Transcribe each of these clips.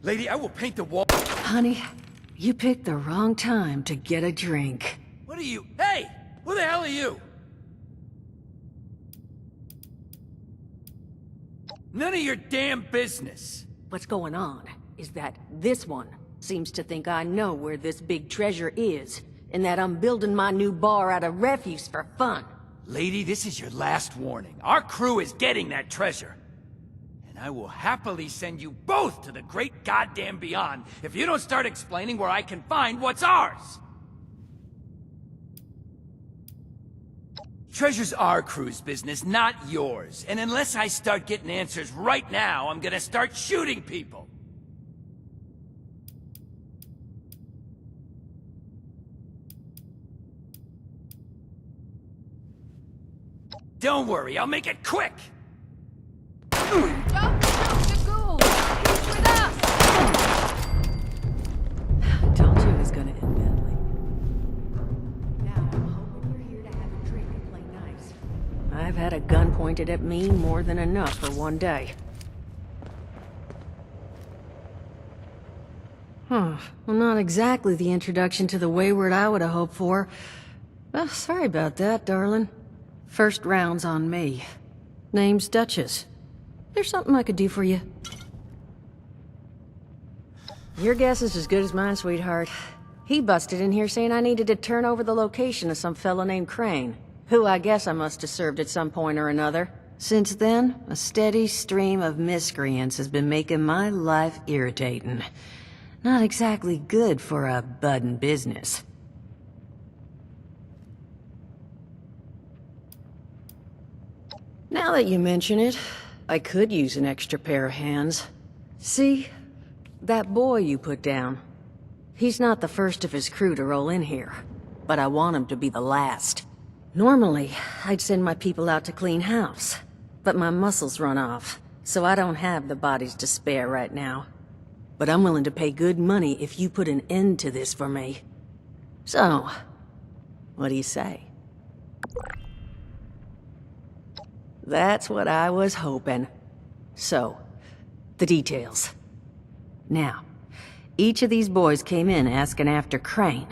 Lady, I will paint the wall. Honey, you picked the wrong time to get a drink. What are you? Hey! Who the hell are you? None of your damn business. What's going on is that this one seems to think I know where this big treasure is, and that I'm building my new bar out of refuse for fun. Lady, this is your last warning. Our crew is getting that treasure. And I will happily send you both to the great goddamn beyond if you don't start explaining where I can find what's ours. Treasure's our crew's business, not yours. And unless I start getting answers right now, I'm gonna start shooting people. Don't worry, I'll make it quick! Don't shoot the ghoul! He's with us! Told you it was gonna end badly. Now, I'm hoping you're here to have a drink and play nice. I've had a gun pointed at me more than enough for one day. Well, not exactly the introduction to the Wayward I would have hoped for. Well, sorry about that, darling. First round's on me. Name's Duchess. There's something I could do for you. Your guess is as good as mine, sweetheart. He busted in here saying I needed to turn over the location of some fellow named Crane, who I guess I must have served at some point or another. Since then, a steady stream of miscreants has been making my life irritating. Not exactly good for a budding business. Now that you mention it, I could use an extra pair of hands. See? That boy you put down. He's not the first of his crew to roll in here, but I want him to be the last. Normally, I'd send my people out to clean house, but my muscles run off, so I don't have the bodies to spare right now. But I'm willing to pay good money if you put an end to this for me. So, what do you say? That's what I was hoping. So, the details. Now, each of these boys came in asking after Crane.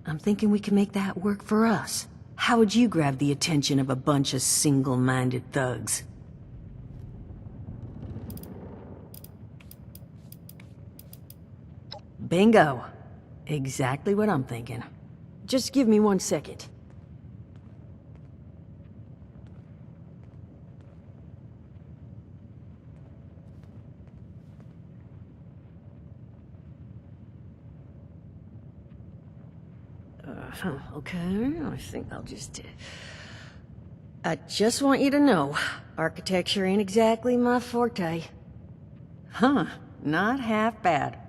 I'm thinking we can make that work for us. How would you grab the attention of a bunch of single-minded thugs? Bingo. Exactly what I'm thinking. Just give me 1 second. Okay, I think I'll just... I just want you to know, architecture ain't exactly my forte. Huh, not half bad.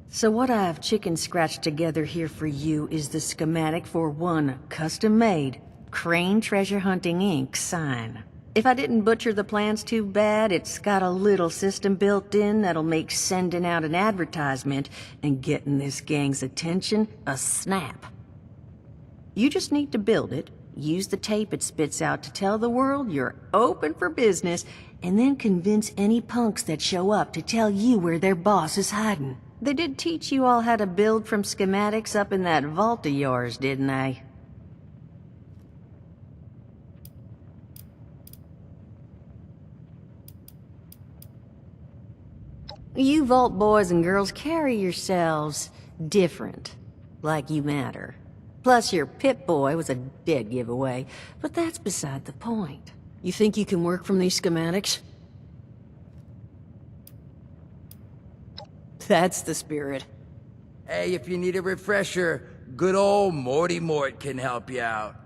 So what I've chicken scratched together here for you is the schematic for one custom-made Crane Treasure Hunting Inc. sign. If I didn't butcher the plans too bad, it's got a little system built in that'll make sending out an advertisement and getting this gang's attention a snap. You just need to build it, use the tape it spits out to tell the world you're open for business, and then convince any punks that show up to tell you where their boss is hiding. They did teach you all how to build from schematics up in that vault of yours, didn't they? You vault boys and girls carry yourselves different, like you matter. Plus, your Pip-Boy was a dead giveaway, but that's beside the point. You think you can work from these schematics? That's the spirit. Hey, if you need a refresher, good old Morty Mort can help you out.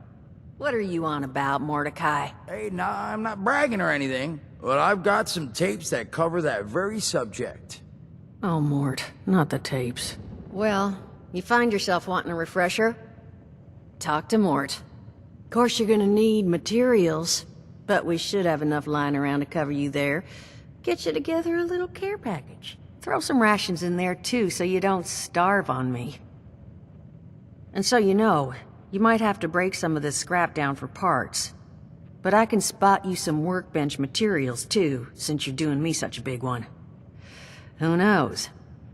What are you on about, Mordecai? Hey, nah, I'm not bragging or anything, but I've got some tapes that cover that very subject. Oh, Mort, not the tapes. Well, you find yourself wanting a refresher? Talk to Mort. Of course you're gonna need materials, but we should have enough lying around to cover you there. Get you together a little care package. Throw some rations in there too, so you don't starve on me. And so you know, you might have to break some of this scrap down for parts. But I can spot you some workbench materials too, since you're doing me such a big one. Who knows?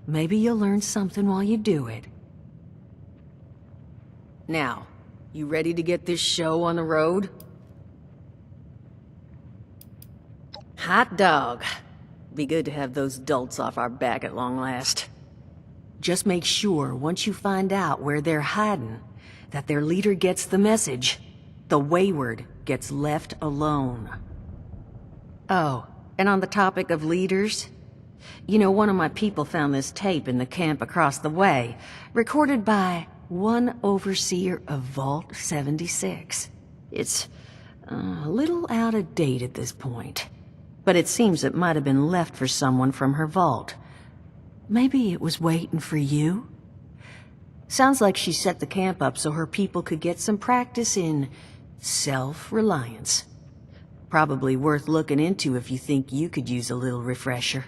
Maybe you'll learn something while you do it. Now, you ready to get this show on the road? Hot dog. Be good to have those dolts off our back at long last. Just make sure, once you find out where they're hiding, that their leader gets the message. The Wayward gets left alone. Oh, and on the topic of leaders, you know, one of my people found this tape in the camp across the way, recorded by one overseer of Vault 76. It's a little out of date at this point, but it seems it might have been left for someone from her vault. Maybe it was waiting for you? Sounds like she set the camp up so her people could get some practice in self-reliance. Probably worth looking into if you think you could use a little refresher.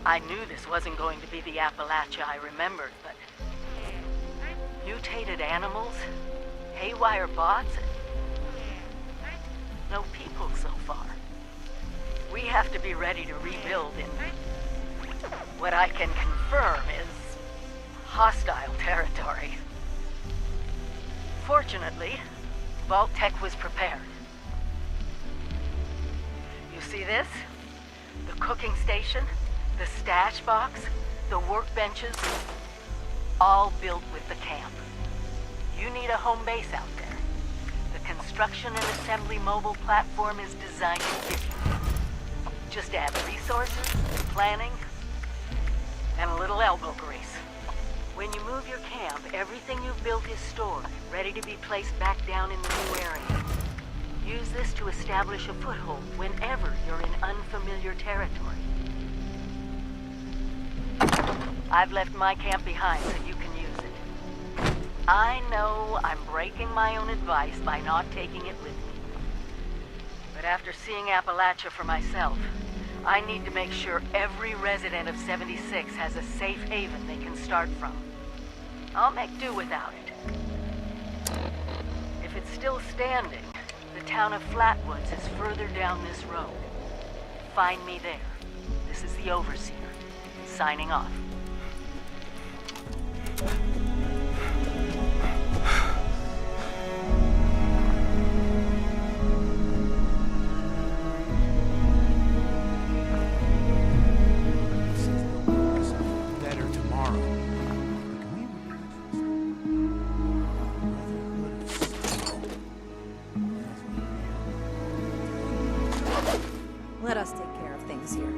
I knew this wasn't going to be the Appalachia I remembered, but mutated animals, haywire bots, and no people so far. We have to be ready to rebuild in what I can confirm is hostile territory. Fortunately, Vault-Tec was prepared. You see this? The cooking station, the stash box, the workbenches, all built with the camp. You need a home base out there. The construction and assembly mobile platform is designed to fit you. Just add resources, planning, and a little elbow grease. When you move your camp, everything you've built is stored, ready to be placed back down in the new area. Use this to establish a foothold whenever you're in unfamiliar territory. I've left my camp behind so you can use it. I know I'm breaking my own advice by not taking it with me. But after seeing Appalachia for myself, I need to make sure every resident of 76 has a safe haven they can start from. I'll make do without it. If it's still standing, the town of Flatwoods is further down this road. Find me there. This is the Overseer, signing off. Better tomorrow. Let us take care of things here.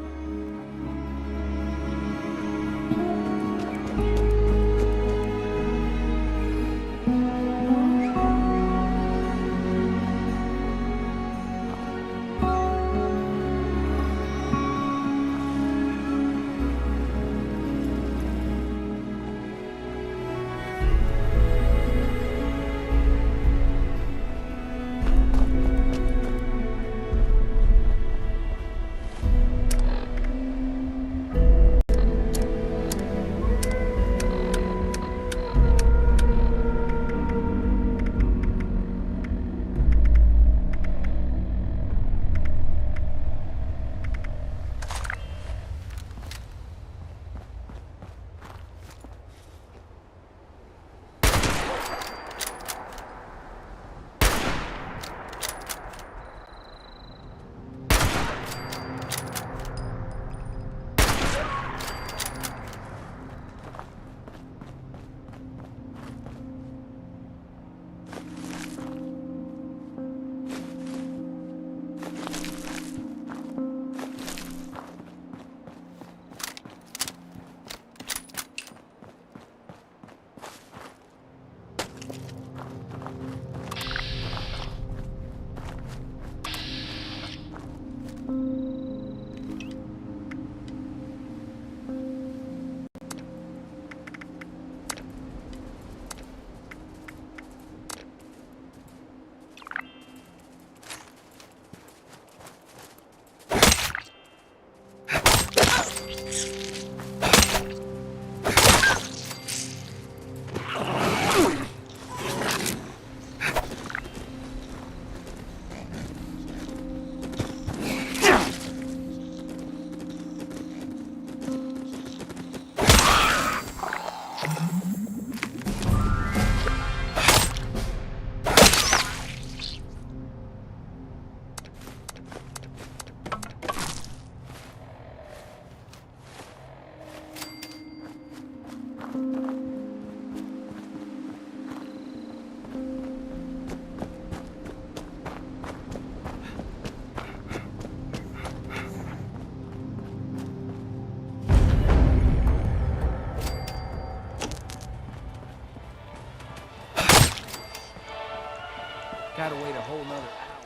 Gotta wait a whole nother hour.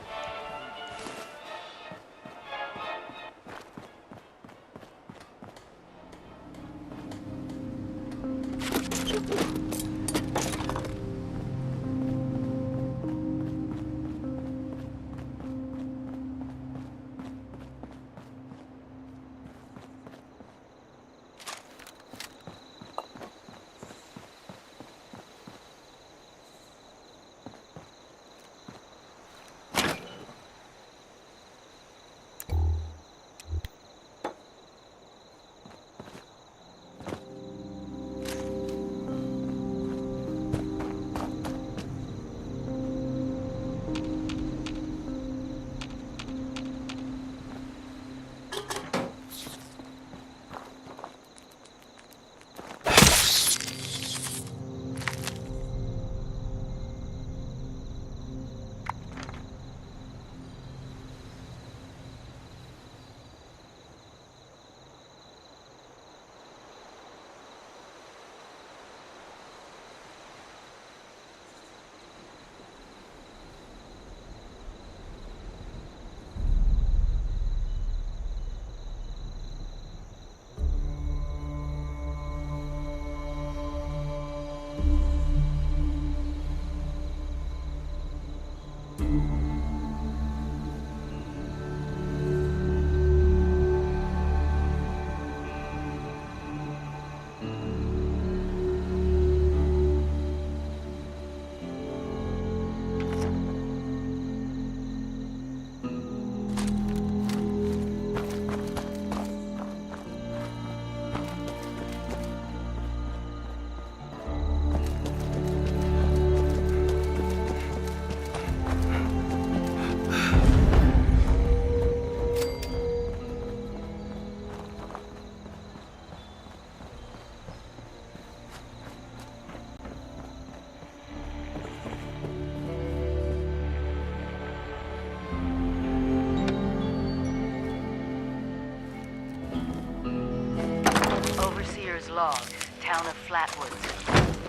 Overseer's log, town of Flatwoods.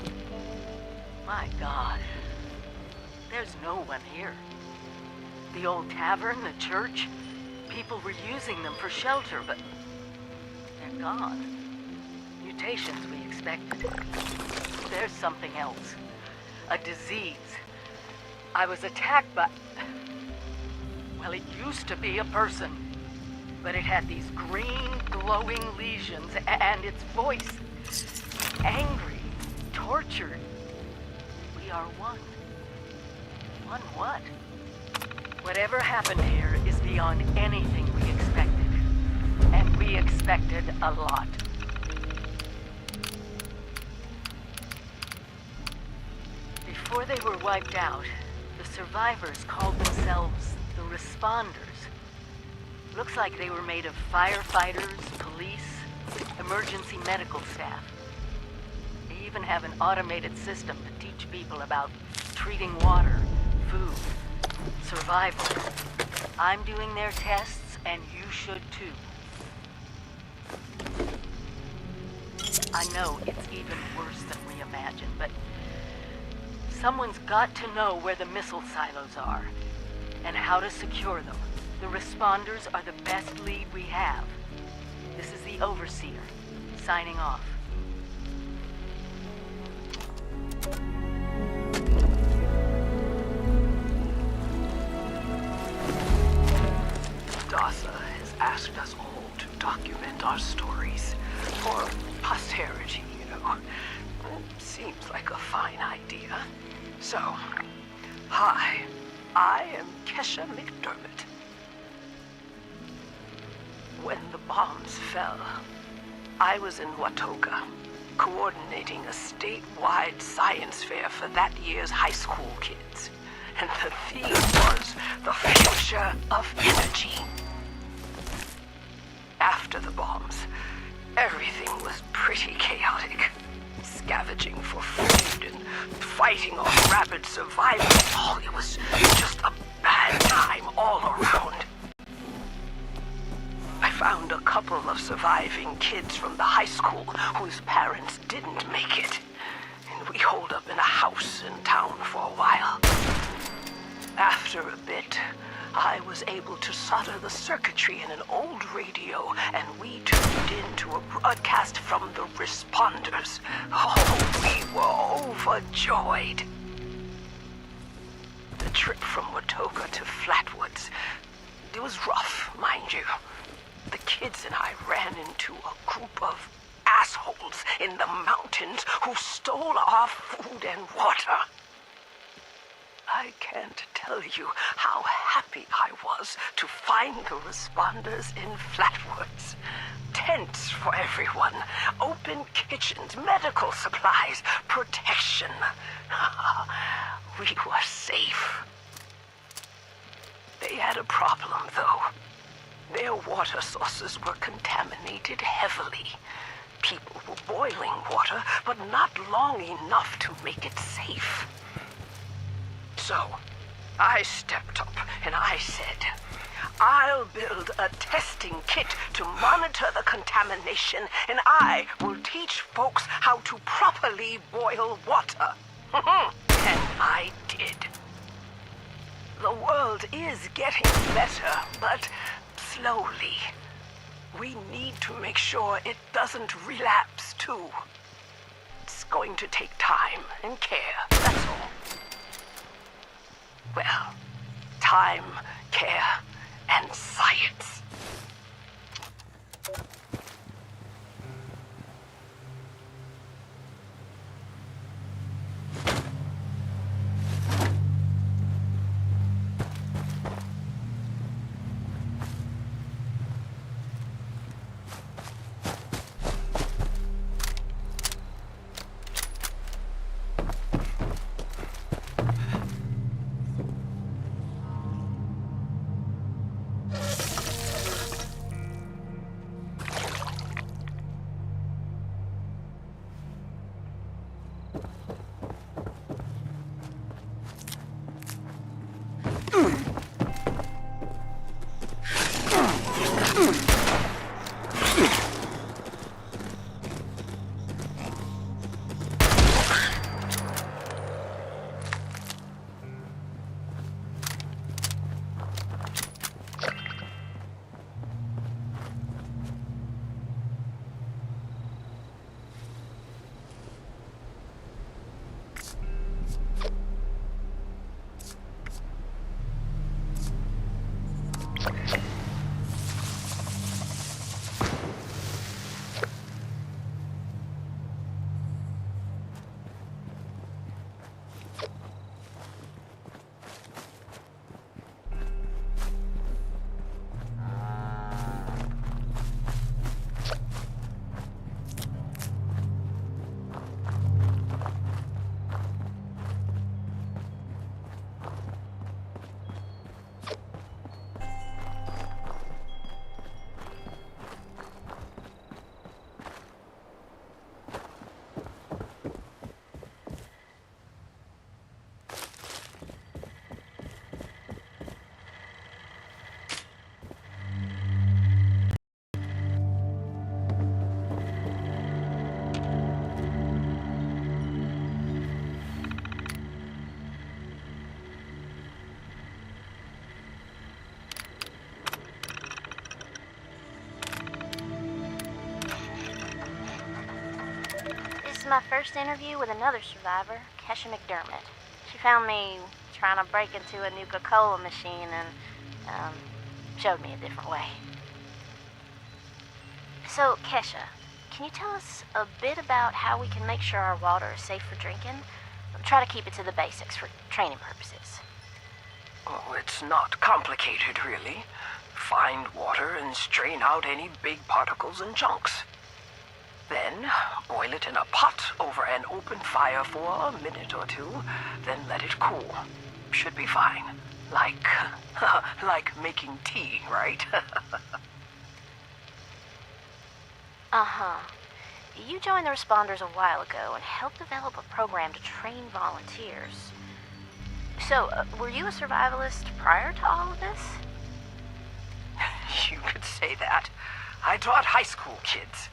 My God. There's no one here. The old tavern, the church, people were using them for shelter, but they're gone. Mutations we expected. There's something else. A disease. I was attacked by... Well, it used to be a person. But it had these green, glowing lesions, and its voice. Angry, tortured. We are one. One what? Whatever happened here is beyond anything we expected. And we expected a lot. Before they were wiped out, the survivors called themselves the Responders. Looks like they were made of firefighters, police, emergency medical staff. They even have an automated system to teach people about treating water, food, survival. I'm doing their tests, and you should too. I know it's even worse than we imagined, but someone's got to know where the missile silos are, and how to secure them. The Responders are the best lead we have. This is the Overseer, signing off. DASA has asked us all to document our stories for posterity, you know. Seems like a fine idea. So, hi, I am Kesha McDermott. When the bombs fell, I was in Watoga, coordinating a statewide science fair for that year's high school kids. And the theme was the future of energy. After the bombs, everything was pretty chaotic. Scavenging for food and fighting off rabid survival. Oh, it was just a bad time all around. I found a couple of surviving kids from the high school whose parents didn't make it. And we holed up in a house in town for a while. After a bit, I was able to solder the circuitry in an old radio, and we tuned into a broadcast from the responders. Oh, we were overjoyed. The trip from Watoga to Flatwoods, it was rough, mind you. The kids and I ran into a group of assholes in the mountains who stole our food and water. I can't tell you how happy I was to find the responders in Flatwoods. Tents for everyone, open kitchens, medical supplies, protection. We were safe. They had a problem, though. Their water sources were contaminated heavily. People were boiling water, but not long enough to make it safe. So, I stepped up and I said, I'll build a testing kit to monitor the contamination, and I will teach folks how to properly boil water. And I did. The world is getting better, but slowly. We need to make sure it doesn't relapse, too. It's going to take time and care, that's all. Well, time, care, and science. My first interview with another survivor, Kesha McDermott. She found me trying to break into a Nuka-Cola machine and showed me a different way. So, Kesha, can you tell us a bit about how we can make sure our water is safe for drinking? Try to keep it to the basics for training purposes. Oh, it's not complicated, really. Find water and strain out any big particles and chunks. Then, boil it in a pot over an open fire for a minute or two, then let it cool. Should be fine. Like making tea, right? Uh-huh. You joined the responders a while ago and helped develop a program to train volunteers. So, were you a survivalist prior to all of this? You could say that. I taught high school kids.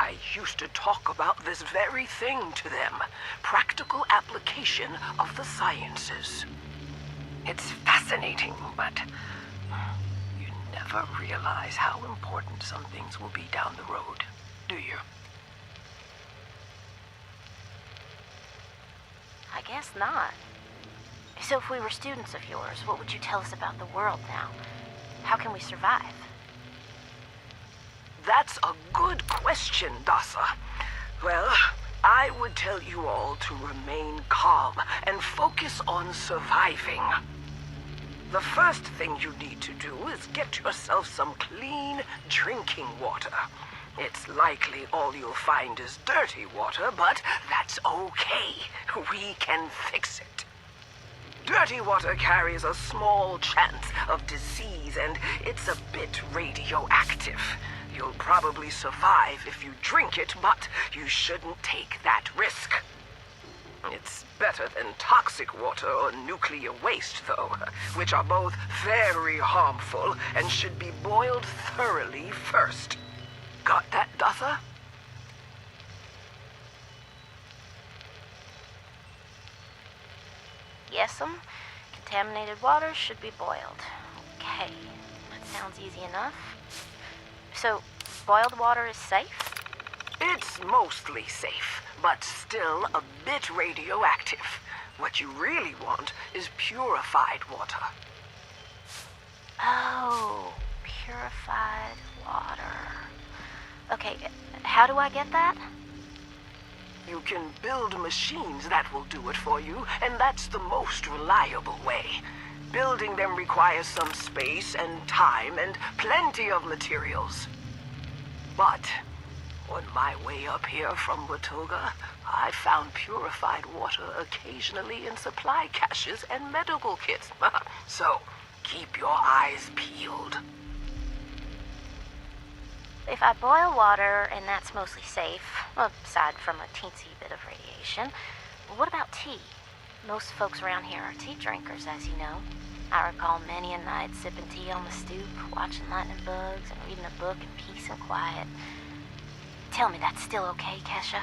I used to talk about this very thing to them. Practical application of the sciences. It's fascinating, but you never realize how important some things will be down the road, do you? I guess not. So if we were students of yours, what would you tell us about the world now? How can we survive? That's a good question, Dasa. Well, I would tell you all to remain calm and focus on surviving. The first thing you need to do is get yourself some clean drinking water. It's likely all you'll find is dirty water, but that's okay. We can fix it. Dirty water carries a small chance of disease, and it's a bit radioactive. You'll probably survive if you drink it, but you shouldn't take that risk. It's better than toxic water or nuclear waste, though, which are both very harmful and should be boiled thoroughly first. Got that, Dutha? Yes'm. Contaminated water should be boiled. Okay, that sounds easy enough. So, boiled water is safe? It's mostly safe, but still a bit radioactive. What you really want is purified water. Oh, purified water. Okay, how do I get that? You can build machines that will do it for you, and that's the most reliable way. Building them requires some space and time and plenty of materials. But on my way up here from Watoga, I found purified water occasionally in supply caches and medical kits. So, keep your eyes peeled. If I boil water, and that's mostly safe, aside from a teensy bit of radiation, what about tea? Most folks around here are tea drinkers, as you know. I recall many a night sipping tea on the stoop, watching lightning bugs, and reading a book in peace and quiet. Tell me that's still okay, Kesha?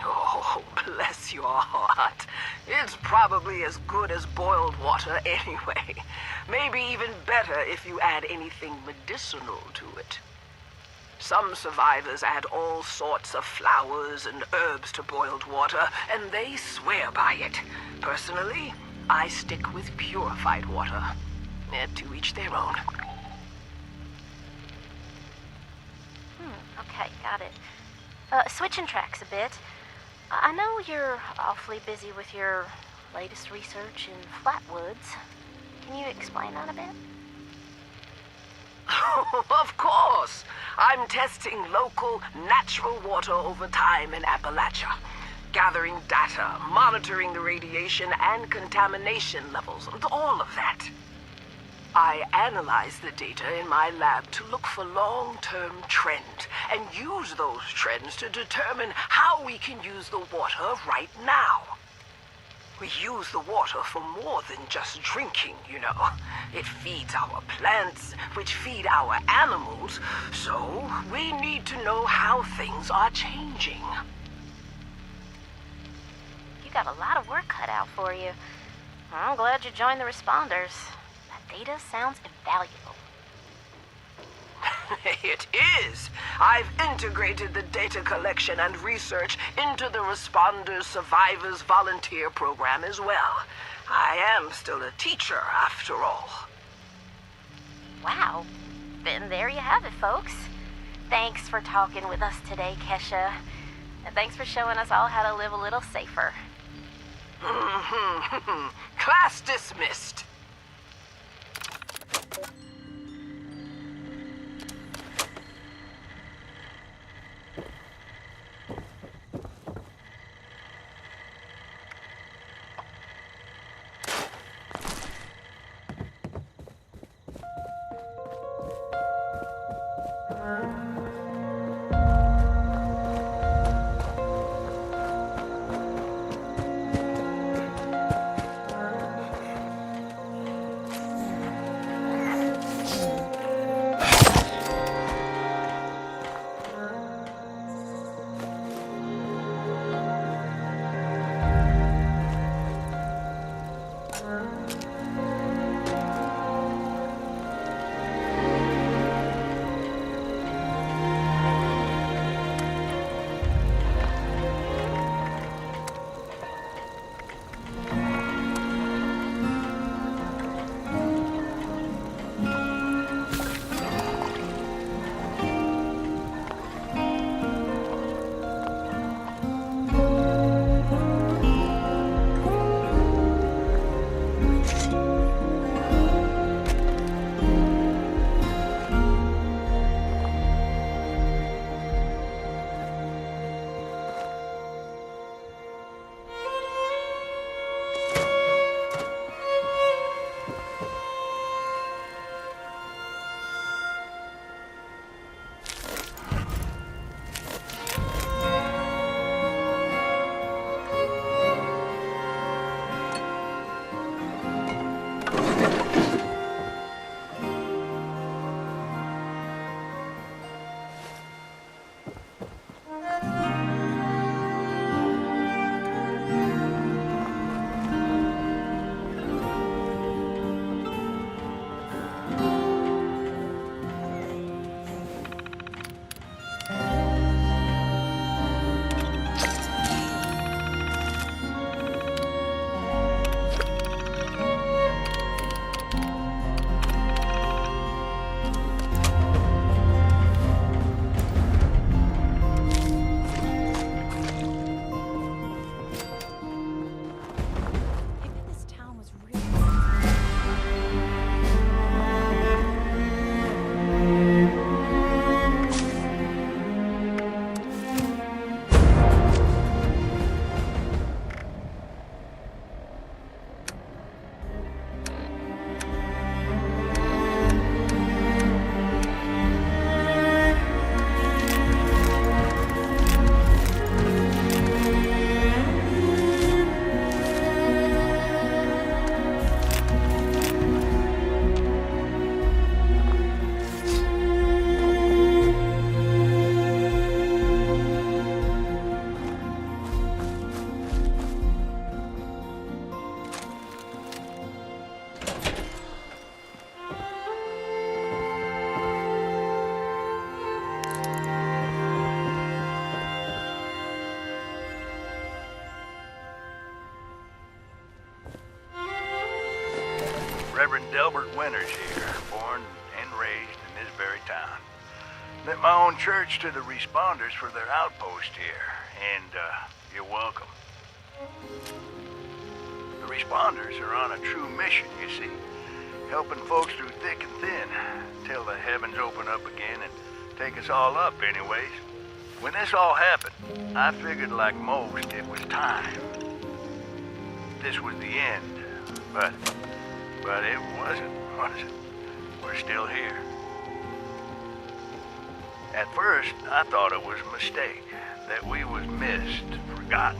Oh, bless your heart. It's probably as good as boiled water anyway. Maybe even better if you add anything medicinal to it. Some survivors add all sorts of flowers and herbs to boiled water, and they swear by it. Personally, I stick with purified water. To each their own. Okay, got it. Switching tracks a bit. I know you're awfully busy with your latest research in Flatwoods. Can you explain that a bit? Of course! I'm testing local, natural water over time in Appalachia. Gathering data, monitoring the radiation and contamination levels, all of that. I analyze the data in my lab to look for long-term trends and use those trends to determine how we can use the water right now. We use the water for more than just drinking, you know. It feeds our plants, which feed our animals, so we need to know how things are changing. You got a lot of work cut out for you. I'm glad you joined the responders. That data sounds invaluable. It is. I've integrated the data collection and research into the Responders Survivors Volunteer Program as well. I am still a teacher, after all. Wow. And there you have it, folks. Thanks for talking with us today, Kesha. And thanks for showing us all how to live a little safer. Class dismissed. Reverend Delbert Winters here, born and raised in this very town. Lent my own church to the responders for their outpost here, and you're welcome. The responders are on a true mission, you see, helping folks through thick and thin, till the heavens open up again and take us all up anyways. When this all happened, I figured like most it was time. This was the end, but it wasn't, was it? We're still here. At first, I thought it was a mistake, that we was missed, forgotten.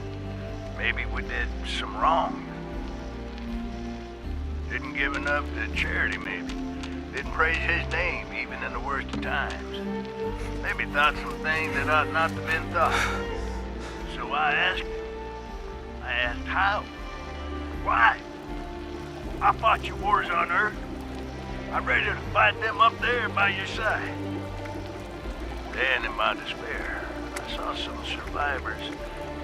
Maybe we did some wrong. Didn't give enough to charity, maybe. Didn't praise his name, even in the worst of times. Maybe thought some things that ought not to have been thought. So I asked him. I asked how? Why? I fought your wars on Earth. I'm ready to fight them up there by your side. Then, in my despair, I saw some survivors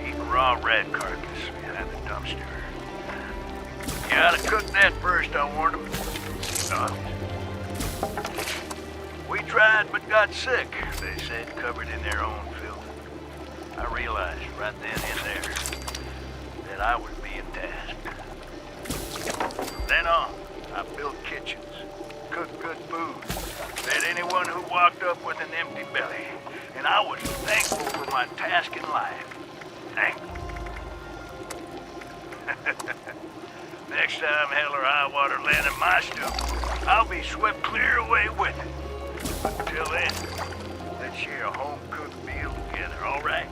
eating raw rat carcass behind the dumpster. You ought to cook that first, I warned them. No. We tried but got sick, they said, covered in their own filth. I realized right then and there that I was being tasked. From then on, I built kitchens, cooked good food, fed anyone who walked up with an empty belly, and I was thankful for my task in life. Thankful. Next time hell or high water land in my stoop, I'll be swept clear away with it. But until then, let's share a home-cooked meal together, all right?